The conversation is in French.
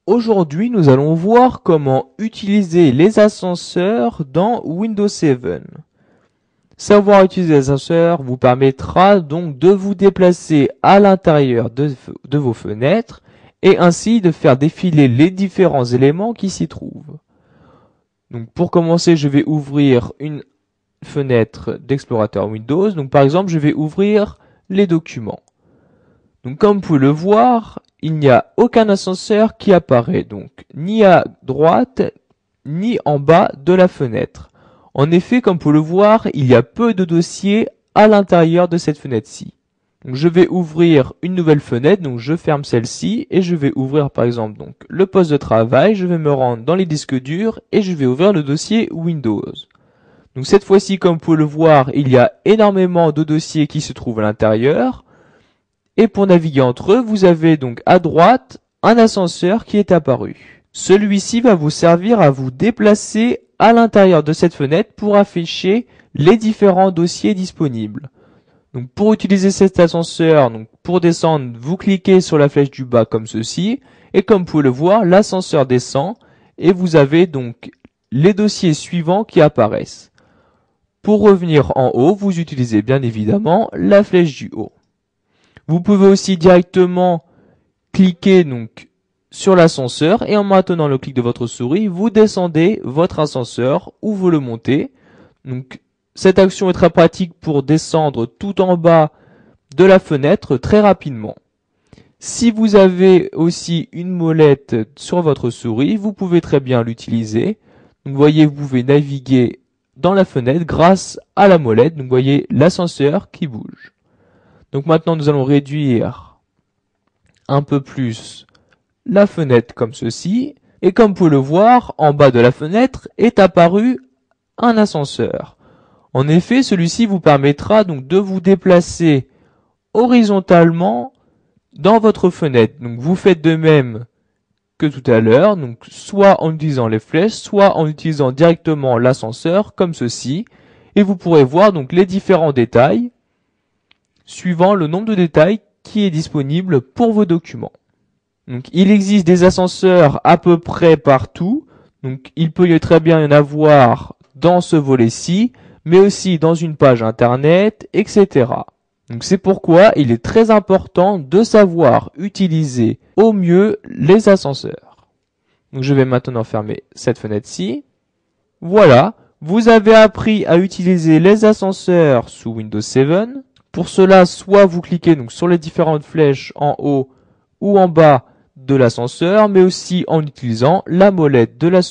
Aujourd'hui, nous allons voir comment utiliser les ascenseurs dans Windows 7. Savoir utiliser les ascenseurs vous permettra donc de vous déplacer à l'intérieur de vos fenêtres et ainsi de faire défiler les différents éléments qui s'y trouvent. Donc pour commencer, je vais ouvrir une fenêtre d'explorateur Windows. Donc par exemple, je vais ouvrir les documents. Donc comme vous pouvez le voir, il n'y a aucun ascenseur qui apparaît, donc ni à droite ni en bas de la fenêtre. En effet, comme vous pouvez le voir, il y a peu de dossiers à l'intérieur de cette fenêtre-ci. Donc je vais ouvrir une nouvelle fenêtre, donc je ferme celle-ci et je vais ouvrir par exemple donc le poste de travail, je vais me rendre dans les disques durs et je vais ouvrir le dossier Windows. Donc cette fois-ci, comme vous pouvez le voir, il y a énormément de dossiers qui se trouvent à l'intérieur. Et pour naviguer entre eux, vous avez donc à droite un ascenseur qui est apparu. Celui-ci va vous servir à vous déplacer à l'intérieur de cette fenêtre pour afficher les différents dossiers disponibles. Donc pour utiliser cet ascenseur, donc pour descendre, vous cliquez sur la flèche du bas comme ceci. Et comme vous pouvez le voir, l'ascenseur descend et vous avez donc les dossiers suivants qui apparaissent. Pour revenir en haut, vous utilisez bien évidemment la flèche du haut. Vous pouvez aussi directement cliquer donc sur l'ascenseur et en maintenant le clic de votre souris, vous descendez votre ascenseur ou vous le montez. Donc cette action est très pratique pour descendre tout en bas de la fenêtre très rapidement. Si vous avez aussi une molette sur votre souris, vous pouvez très bien l'utiliser. Donc vous voyez, vous pouvez naviguer dans la fenêtre grâce à la molette. Donc vous voyez l'ascenseur qui bouge. Donc maintenant, nous allons réduire un peu plus la fenêtre comme ceci. Et comme vous pouvez le voir, en bas de la fenêtre est apparu un ascenseur. En effet, celui-ci vous permettra donc de vous déplacer horizontalement dans votre fenêtre. Donc vous faites de même que tout à l'heure, donc soit en utilisant les flèches, soit en utilisant directement l'ascenseur comme ceci. Et vous pourrez voir donc les différents détails suivant le nombre de détails qui est disponible pour vos documents. Donc, il existe des ascenseurs à peu près partout. Donc, il peut très bien y en avoir dans ce volet-ci, mais aussi dans une page internet, etc. Donc, c'est pourquoi il est très important de savoir utiliser au mieux les ascenseurs. Donc, je vais maintenant fermer cette fenêtre-ci. Voilà, vous avez appris à utiliser les ascenseurs sous Windows 7. Pour cela, soit vous cliquez donc sur les différentes flèches en haut ou en bas de l'ascenseur, mais aussi en utilisant la molette de la souris.